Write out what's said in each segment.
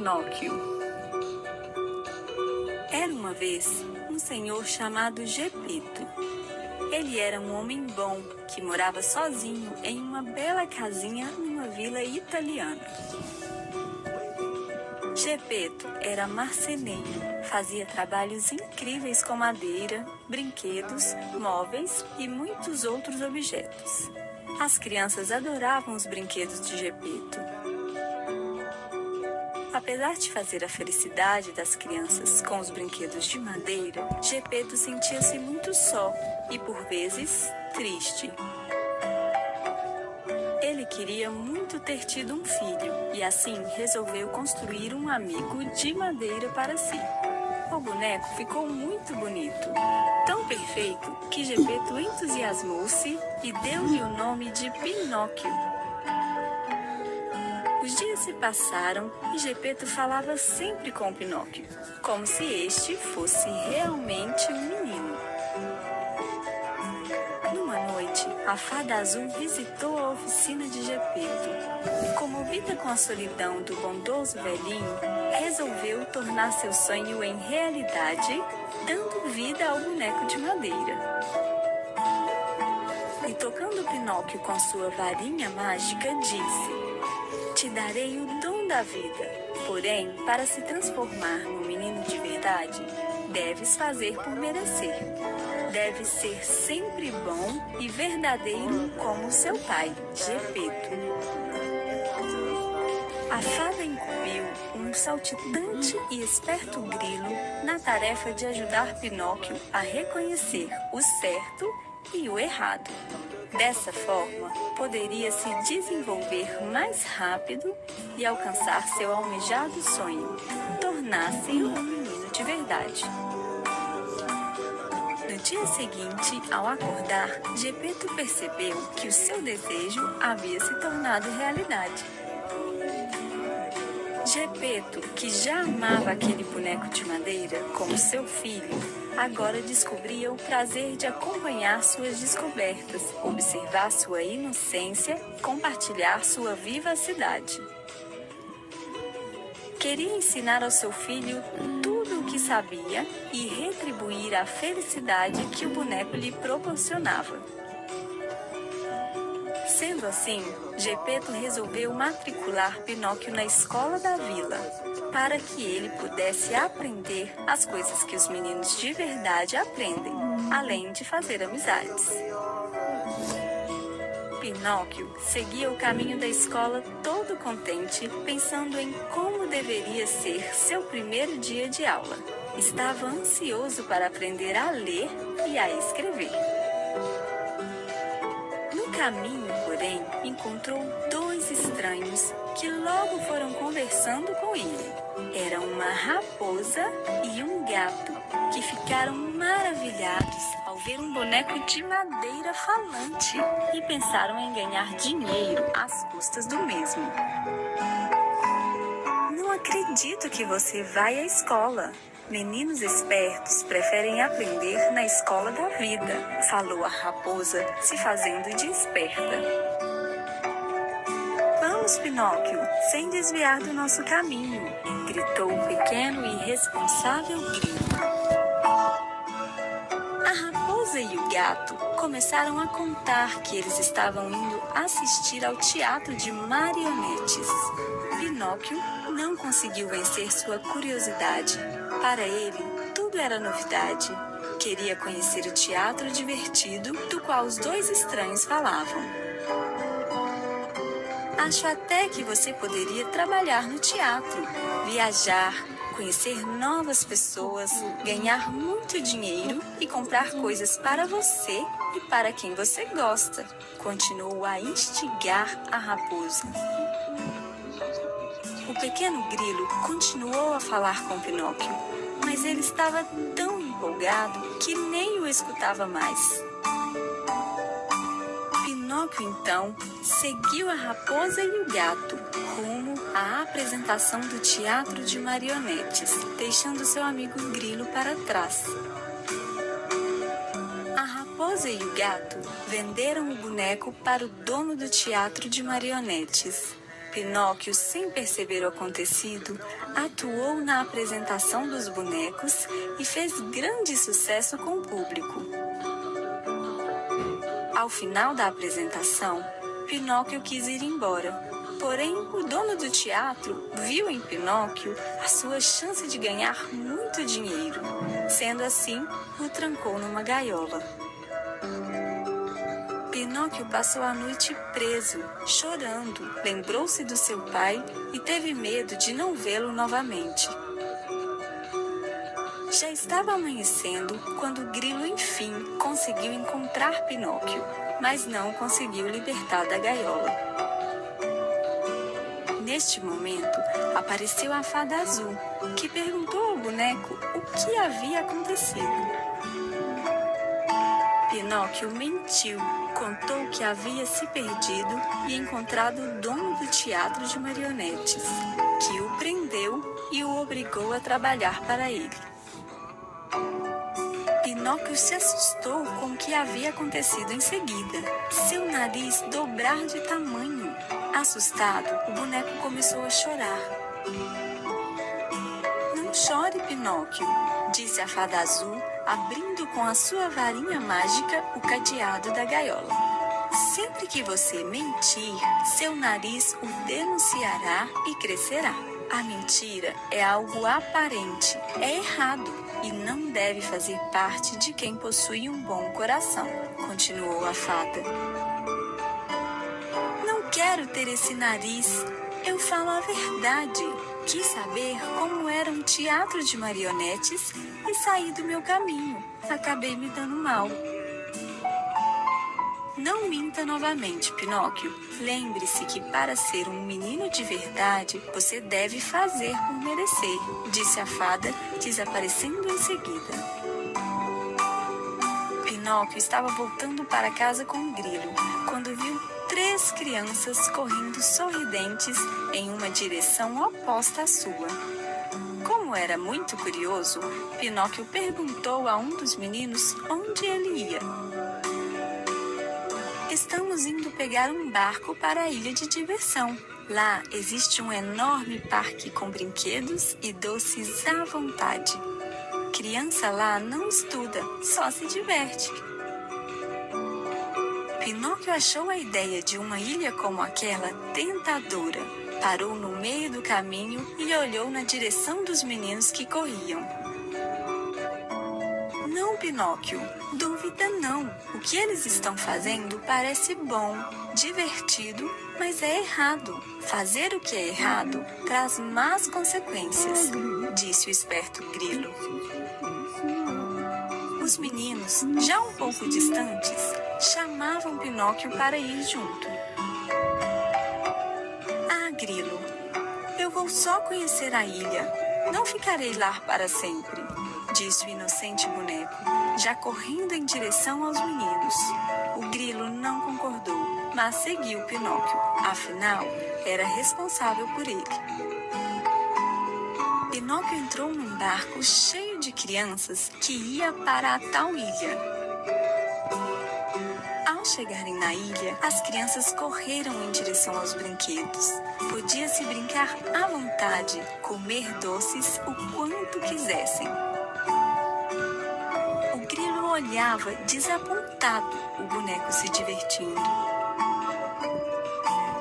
Pinóquio. Era uma vez um senhor chamado Gepeto. Ele era um homem bom que morava sozinho em uma bela casinha numa vila italiana. Gepeto era marceneiro, fazia trabalhos incríveis com madeira, brinquedos, móveis e muitos outros objetos. As crianças adoravam os brinquedos de Gepeto. Apesar de fazer a felicidade das crianças com os brinquedos de madeira, Gepeto sentia-se muito só e, por vezes, triste. Ele queria muito ter tido um filho e, assim, resolveu construir um amigo de madeira para si. O boneco ficou muito bonito, tão perfeito que Gepeto entusiasmou-se e deu-lhe o nome de Pinóquio. Os dias se passaram e Gepeto falava sempre com Pinóquio, como se este fosse realmente um menino. Numa noite, a Fada Azul visitou a oficina de Gepeto. Comovida com a solidão do bondoso velhinho, resolveu tornar seu sonho em realidade, dando vida ao boneco de madeira. E tocando Pinóquio com sua varinha mágica, disse: "Te darei o dom da vida, porém, para se transformar num menino de verdade, deves fazer por merecer. Deve ser sempre bom e verdadeiro como seu pai, Gepeto." A fada incumbiu um saltitante e esperto grilo na tarefa de ajudar Pinóquio a reconhecer o certo e o errado. Dessa forma, poderia se desenvolver mais rápido e alcançar seu almejado sonho, tornar-se um menino de verdade. No dia seguinte, ao acordar, Gepeto percebeu que o seu desejo havia se tornado realidade. Gepeto, que já amava aquele boneco de madeira como seu filho, agora descobria o prazer de acompanhar suas descobertas, observar sua inocência, compartilhar sua vivacidade. Queria ensinar ao seu filho tudo o que sabia e retribuir a felicidade que o boneco lhe proporcionava. Sendo assim, Gepeto resolveu matricular Pinóquio na escola da vila, para que ele pudesse aprender as coisas que os meninos de verdade aprendem, além de fazer amizades. Pinóquio seguia o caminho da escola todo contente, pensando em como deveria ser seu primeiro dia de aula. Estava ansioso para aprender a ler e a escrever. No caminho, porém, encontrou dois estranhos que logo foram conversando com ele. Era uma raposa e um gato, que ficaram maravilhados ao ver um boneco de madeira falante e pensaram em ganhar dinheiro às custas do mesmo. "Não acredito que você vai à escola. Meninos espertos preferem aprender na escola da vida", falou a raposa, se fazendo de esperta. "Vamos, Pinóquio, sem desviar do nosso caminho", gritou o pequeno e irresponsável grilo. A raposa e o gato começaram a contar que eles estavam indo assistir ao teatro de marionetes. Pinóquio não conseguiu vencer sua curiosidade. Para ele, tudo era novidade. Queria conhecer o teatro divertido do qual os dois estranhos falavam. "Acho até que você poderia trabalhar no teatro, viajar, conhecer novas pessoas, ganhar muito dinheiro e comprar coisas para você e para quem você gosta", continuou a instigar a raposa. O pequeno grilo continuou a falar com Pinóquio, mas ele estava tão empolgado que nem o escutava mais. Pinóquio, então, seguiu a raposa e o gato rumo à apresentação do teatro de marionetes, deixando seu amigo grilo para trás. A raposa e o gato venderam o boneco para o dono do teatro de marionetes. Pinóquio, sem perceber o acontecido, atuou na apresentação dos bonecos e fez grande sucesso com o público. Ao final da apresentação, Pinóquio quis ir embora. Porém, o dono do teatro viu em Pinóquio a sua chance de ganhar muito dinheiro. Sendo assim, o trancou numa gaiola. Pinóquio passou a noite preso, chorando, lembrou-se do seu pai e teve medo de não vê-lo novamente. Já estava amanhecendo quando o grilo enfim conseguiu encontrar Pinóquio, mas não conseguiu libertar da gaiola. Neste momento, apareceu a fada azul, que perguntou ao boneco o que havia acontecido. Pinóquio mentiu, contou que havia se perdido e encontrado o dono do teatro de marionetes, que o prendeu e o obrigou a trabalhar para ele. Pinóquio se assustou com o que havia acontecido em seguida. Seu nariz dobrar de tamanho. Assustado, o boneco começou a chorar. Não chore, Pinóquio, disse a fada azul, abrindo com a sua varinha mágica o cadeado da gaiola. Sempre que você mentir, seu nariz o denunciará e crescerá. A mentira é algo aparente, é errado e não deve fazer parte de quem possui um bom coração, continuou a fada. Não quero ter esse nariz, eu falo a verdade. Quis saber como era um teatro de marionetes e saí do meu caminho. Acabei me dando mal. Não minta novamente, Pinóquio. Lembre-se que para ser um menino de verdade, você deve fazer por merecer, disse a fada, desaparecendo em seguida. Pinóquio estava voltando para casa com o grilo, quando viu 3 crianças correndo sorridentes em uma direção oposta à sua. Como era muito curioso, Pinóquio perguntou a um dos meninos onde ele ia. Estamos indo pegar um barco para a ilha de diversão. Lá existe um enorme parque com brinquedos e doces à vontade. Criança lá não estuda, só se diverte. Pinóquio achou a ideia de uma ilha como aquela tentadora. Parou no meio do caminho e olhou na direção dos meninos que corriam. Não, Pinóquio, dúvida não. O que eles estão fazendo parece bom, divertido, mas é errado. Fazer o que é errado traz más consequências, disse o esperto grilo. Os meninos, já um pouco distantes, chamavam Pinóquio para ir junto. Ah, grilo, eu vou só conhecer a ilha. Não ficarei lá para sempre, disse o inocente boneco, já correndo em direção aos meninos. O grilo não concordou, mas seguiu Pinóquio, afinal, era responsável por ele. Pinóquio entrou num barco cheio de crianças que ia para a tal ilha. Ao chegarem na ilha, as crianças correram em direção aos brinquedos. Podia-se brincar à vontade, comer doces o quanto quisessem. O grilo olhava desapontado o boneco se divertindo.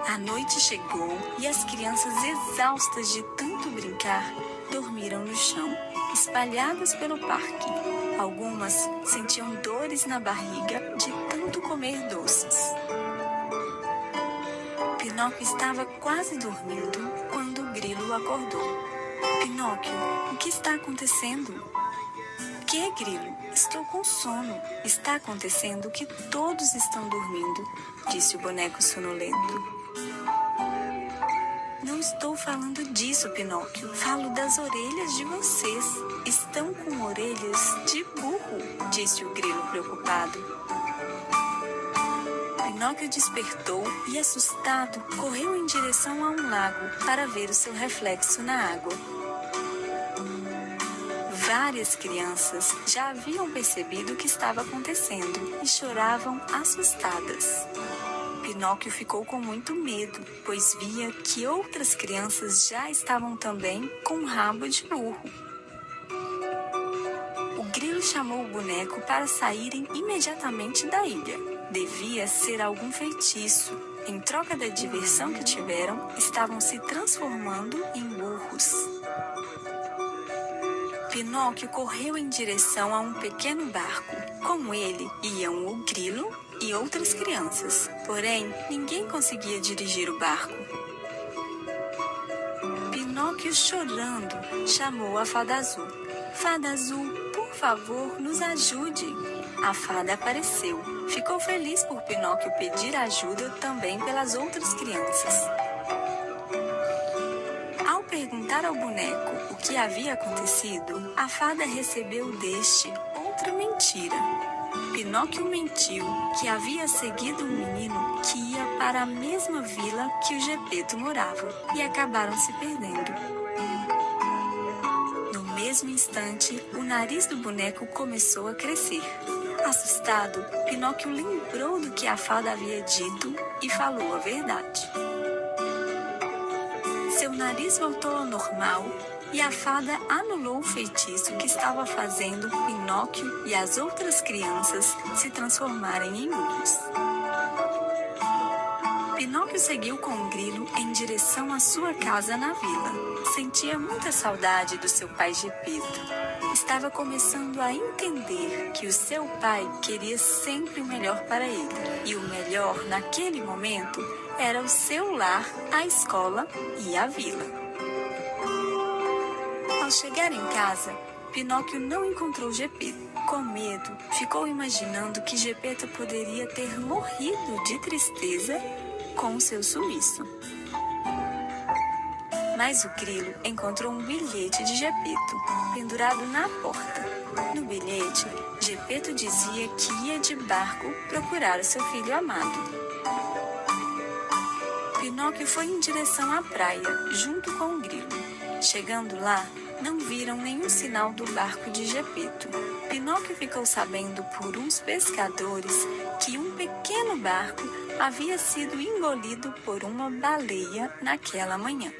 A noite chegou e as crianças, exaustas de tanto brincar, dormiram no chão, espalhadas pelo parque. Algumas sentiam dores na barriga de tanto comer doces. Pinóquio estava quase dormindo quando o grilo acordou. Pinóquio, o que está acontecendo? Que, grilo? Estou com sono. Está acontecendo que todos estão dormindo, disse o boneco sonolento. Não estou falando disso, Pinóquio. Falo das orelhas de vocês. Estão com orelhas de burro, disse o grilo preocupado. Pinóquio despertou e, assustado, correu em direção a um lago para ver o seu reflexo na água. Várias crianças já haviam percebido o que estava acontecendo e choravam assustadas. Pinóquio ficou com muito medo, pois via que outras crianças já estavam também com um rabo de burro. O grilo chamou o boneco para saírem imediatamente da ilha. Devia ser algum feitiço. Em troca da diversão que tiveram, estavam se transformando em burros. Pinóquio correu em direção a um pequeno barco. Com ele iam o grilo e outras crianças. Porém, ninguém conseguia dirigir o barco. Pinóquio, chorando, chamou a Fada Azul. Fada Azul, por favor, nos ajude. A fada apareceu. Ficou feliz por Pinóquio pedir ajuda também pelas outras crianças. Ao perguntar ao boneco o que havia acontecido, a fada recebeu deste outra mentira. Pinóquio mentiu que havia seguido um menino que ia para a mesma vila que o Gepeto morava e acabaram se perdendo. No mesmo instante, o nariz do boneco começou a crescer. Assustado, Pinóquio lembrou do que a fada havia dito e falou a verdade. Seu nariz voltou ao normal e a fada anulou o feitiço que estava fazendo Pinóquio e as outras crianças se transformarem em burros. Pinóquio seguiu com o grilo em direção à sua casa na vila. Sentia muita saudade do seu pai Gepeto. Estava começando a entender que o seu pai queria sempre o melhor para ele. E o melhor naquele momento era o seu lar, a escola e a vila. Ao chegar em casa, Pinóquio não encontrou Gepeto. Com medo, ficou imaginando que Gepeto poderia ter morrido de tristeza com o seu sumiço. Mas o grilo encontrou um bilhete de Gepeto, pendurado na porta. No bilhete, Gepeto dizia que ia de barco procurar o seu filho amado. Pinóquio foi em direção à praia, junto com o grilo. Chegando lá, não viram nenhum sinal do barco de Gepeto. Pinóquio ficou sabendo por uns pescadores que um pequeno barco havia sido engolido por uma baleia naquela manhã.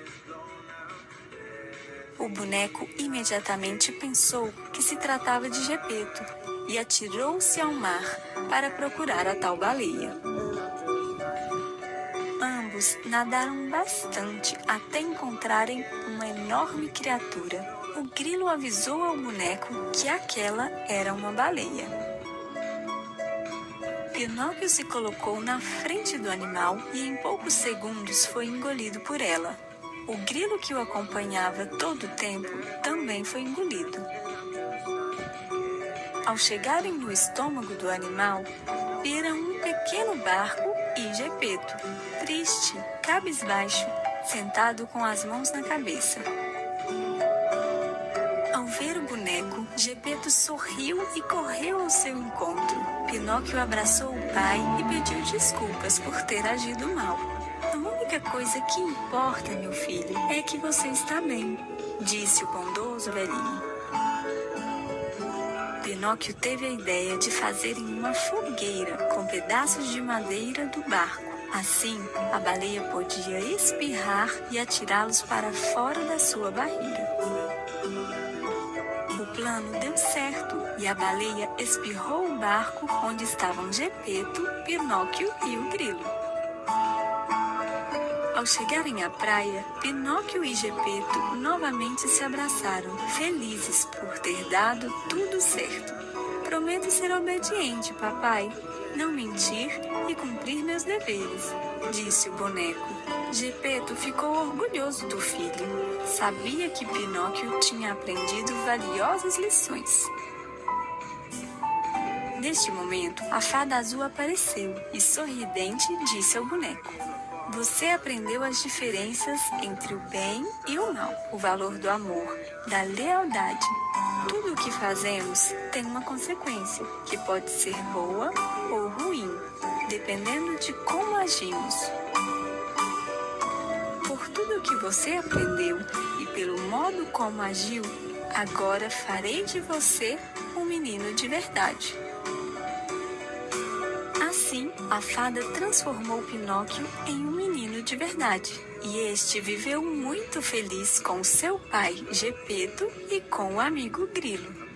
O boneco imediatamente pensou que se tratava de Gepeto e atirou-se ao mar para procurar a tal baleia. Ambos nadaram bastante até encontrarem uma enorme criatura. O grilo avisou ao boneco que aquela era uma baleia. Pinóquio se colocou na frente do animal e em poucos segundos foi engolido por ela. O grilo que o acompanhava todo o tempo também foi engolido. Ao chegarem no estômago do animal, viram um pequeno barco e Gepeto, triste, cabisbaixo, sentado com as mãos na cabeça. Ao ver o boneco, Gepeto sorriu e correu ao seu encontro. Pinóquio abraçou o pai e pediu desculpas por ter agido mal. A única coisa que importa, meu filho, é que você está bem, disse o bondoso velhinho. Pinóquio teve a ideia de fazerem uma fogueira com pedaços de madeira do barco. Assim, a baleia podia espirrar e atirá-los para fora da sua barriga. O plano deu certo e a baleia espirrou o barco onde estavam Gepeto, Pinóquio e o grilo. Ao chegarem à praia, Pinóquio e Gepeto novamente se abraçaram, felizes por ter dado tudo certo. Prometo ser obediente, papai, não mentir e cumprir meus deveres, disse o boneco. Gepeto ficou orgulhoso do filho. Sabia que Pinóquio tinha aprendido valiosas lições. Neste momento, a fada azul apareceu e, sorridente, disse ao boneco: Você aprendeu as diferenças entre o bem e o mal, o valor do amor, da lealdade. Tudo o que fazemos tem uma consequência, que pode ser boa ou ruim, dependendo de como agimos. Por tudo o que você aprendeu e pelo modo como agiu, agora farei de você um menino de verdade. Assim, Assim, a fada transformou Pinóquio em um menino de verdade. E este viveu muito feliz com seu pai, Gepeto, e com o amigo Grilo.